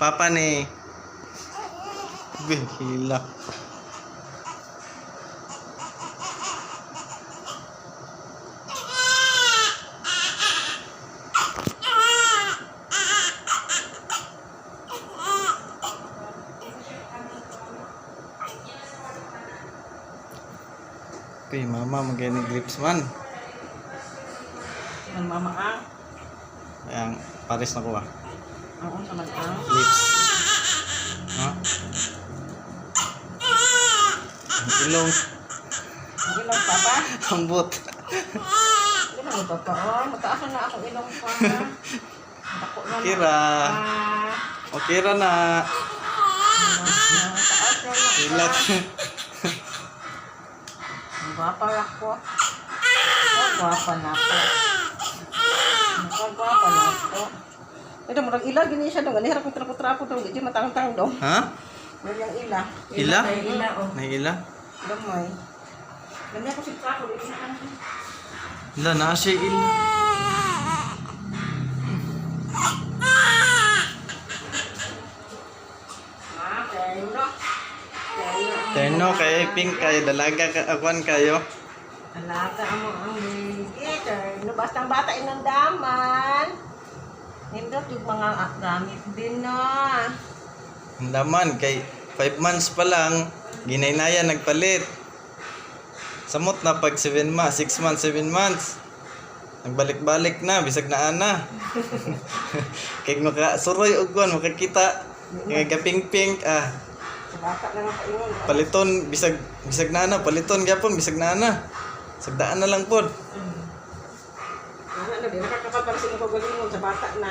Papa ni. Hila. Okay, mama magaling grips man. Ang mama ang. Yang pares na ko ah. Oo, sa mag-ang. Lips. Ha? Ang ilong. Ang ilong papa. Ang butt. Hindi na papa. Oh, mataas na akong ilong pa. Dako na. Kira. Okay ra na. Mataas na na. Hilat. Ang gwapa ako. Oh, gwapa na ako. Ang gwapa na ako. Ito, marang ila, gini siya dong. Ganihara kong trapo-trapo dong. Hindi matang-tang dong. Ha? Yung ila. Ila? May ila, oh. May ila? Damay. Ganyan ko si trapo. Dito na lang. Ila, na siya ila. Terno kay pink kayo. Dalaga ka. Akuan kayo. Alaga mo ang baby. No, basta ang bata inang daman. Nindot yung mga gamit din na. Ang laman kay 5 months pa lang. Ginaynaya nagpalit. Samot na pag 7 months. 6 months, 7 months. Nagbalik-balik na. Bisag na ana. Kaya makasuroy og kuan makakita. Kaya kaping-pink ah. Sa bata na nga paingon. Paliton bisag na ana, paliton gyapon bisag na ana. Sagdaan na lang pod. Ano na din nakakapal para sa mga pagalingon sa bata na.